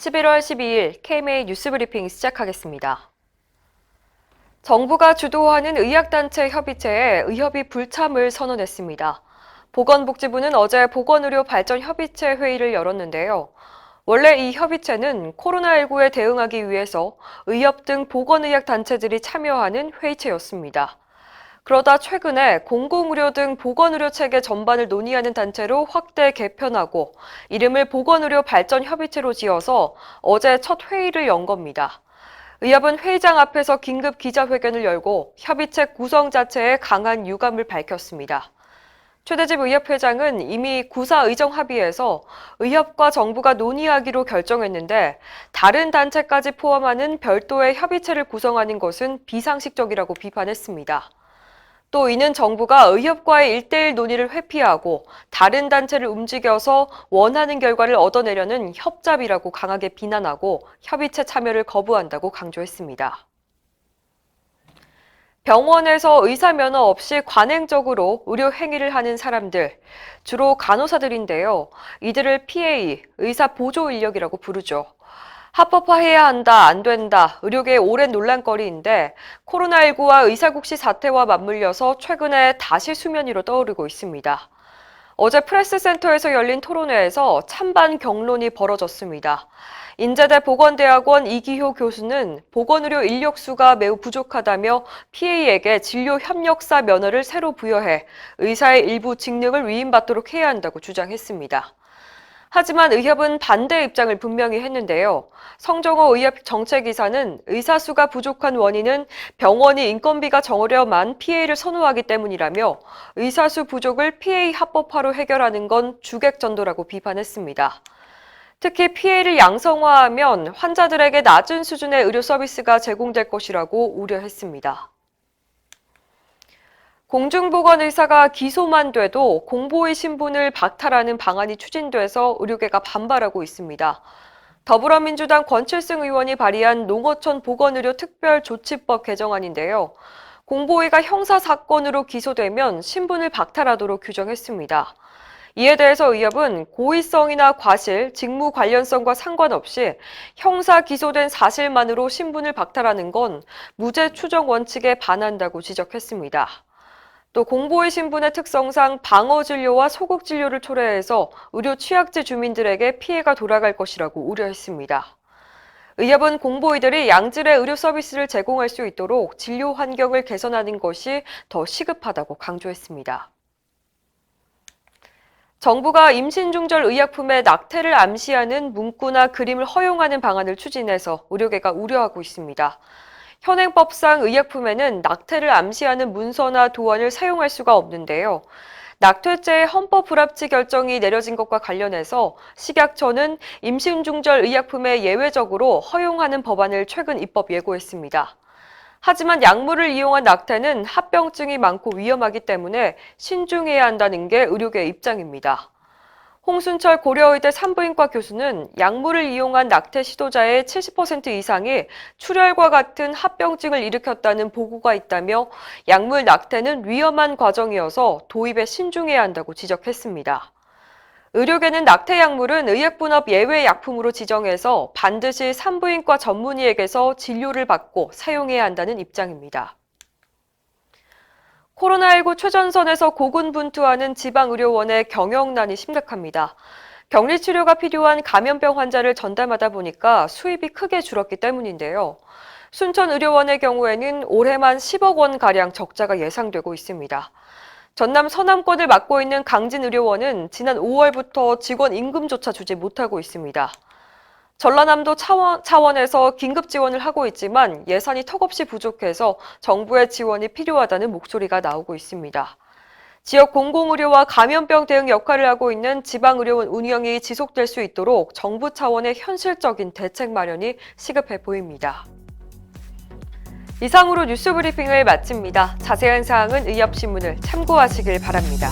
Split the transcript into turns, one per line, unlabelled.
11월 12일 KMA 뉴스브리핑 시작하겠습니다. 정부가 주도하는 의학단체 협의체에 의협이 불참을 선언했습니다. 보건복지부는 어제 보건의료 발전 협의체 회의를 열었는데요. 원래 이 협의체는 코로나19에 대응하기 위해서 의협 등 보건의학단체들이 참여하는 회의체였습니다. 그러다 최근에 공공의료 등 보건의료 체계 전반을 논의하는 단체로 확대 개편하고 이름을 보건의료 발전 협의체로 지어서 어제 첫 회의를 연 겁니다. 의협은 회의장 앞에서 긴급 기자회견을 열고 협의체 구성 자체에 강한 유감을 밝혔습니다. 최대집 의협 회장은 이미 구사 의정 합의에서 의협과 정부가 논의하기로 결정했는데 다른 단체까지 포함하는 별도의 협의체를 구성하는 것은 비상식적이라고 비판했습니다. 또 이는 정부가 의협과의 1대1 논의를 회피하고 다른 단체를 움직여서 원하는 결과를 얻어내려는 협잡이라고 강하게 비난하고 협의체 참여를 거부한다고 강조했습니다. 병원에서 의사 면허 없이 관행적으로 의료 행위를 하는 사람들, 주로 간호사들인데요. 이들을 PA, 의사 보조 인력이라고 부르죠. 합법화해야 한다, 안 된다, 의료계의 오랜 논란거리인데 코로나19와 의사국시 사태와 맞물려서 최근에 다시 수면 위로 떠오르고 있습니다. 어제 프레스센터에서 열린 토론회에서 찬반 격론이 벌어졌습니다. 인제대 보건대학원 이기효 교수는 보건의료 인력수가 매우 부족하다며 PA에게 진료협력사 면허를 새로 부여해 의사의 일부 직능을 위임받도록 해야 한다고 주장했습니다. 하지만 의협은 반대 입장을 분명히 했는데요. 성정호 의협 정책이사는 의사 수가 부족한 원인은 병원이 인건비가 저렴한 PA를 선호하기 때문이라며 의사 수 부족을 PA 합법화로 해결하는 건 주객전도라고 비판했습니다. 특히 PA를 양성화하면 환자들에게 낮은 수준의 의료 서비스가 제공될 것이라고 우려했습니다. 공중보건의사가 기소만 돼도 공보의 신분을 박탈하는 방안이 추진돼서 의료계가 반발하고 있습니다. 더불어민주당 권칠승 의원이 발의한 농어촌 보건의료 특별조치법 개정안인데요. 공보의가 형사사건으로 기소되면 신분을 박탈하도록 규정했습니다. 이에 대해서 의협은 고의성이나 과실, 직무 관련성과 상관없이 형사 기소된 사실만으로 신분을 박탈하는 건 무죄 추정 원칙에 반한다고 지적했습니다. 또 공보의 신분의 특성상 방어진료와 소극진료를 초래해서 의료 취약지 주민들에게 피해가 돌아갈 것이라고 우려했습니다. 의협은 공보의들이 양질의 의료 서비스를 제공할 수 있도록 진료 환경을 개선하는 것이 더 시급하다고 강조했습니다. 정부가 임신중절 의약품에 낙태를 암시하는 문구나 그림을 허용하는 방안을 추진해서 의료계가 우려하고 있습니다. 현행법상 의약품에는 낙태를 암시하는 문서나 도안을 사용할 수가 없는데요. 낙태죄의 헌법 불합치 결정이 내려진 것과 관련해서 식약처는 임신중절 의약품에 예외적으로 허용하는 법안을 최근 입법 예고했습니다. 하지만 약물을 이용한 낙태는 합병증이 많고 위험하기 때문에 신중해야 한다는 게 의료계의 입장입니다. 홍순철 고려의대 산부인과 교수는 약물을 이용한 낙태 시도자의 70% 이상이 출혈과 같은 합병증을 일으켰다는 보고가 있다며 약물 낙태는 위험한 과정이어서 도입에 신중해야 한다고 지적했습니다. 의료계는 낙태 약물은 의약분업 예외 약품으로 지정해서 반드시 산부인과 전문의에게서 진료를 받고 사용해야 한다는 입장입니다. 코로나19 최전선에서 고군분투하는 지방의료원의 경영난이 심각합니다. 격리치료가 필요한 감염병 환자를 전담하다 보니까 수입이 크게 줄었기 때문인데요. 순천의료원의 경우에는 올해만 10억 원가량 적자가 예상되고 있습니다. 전남 서남권을 맡고 있는 강진의료원은 지난 5월부터 직원 임금조차 주지 못하고 있습니다. 전라남도 차원에서 긴급 지원을 하고 있지만 예산이 턱없이 부족해서 정부의 지원이 필요하다는 목소리가 나오고 있습니다. 지역 공공의료와 감염병 대응 역할을 하고 있는 지방의료원 운영이 지속될 수 있도록 정부 차원의 현실적인 대책 마련이 시급해 보입니다. 이상으로 뉴스브리핑을 마칩니다. 자세한 사항은 의협신문을 참고하시길 바랍니다.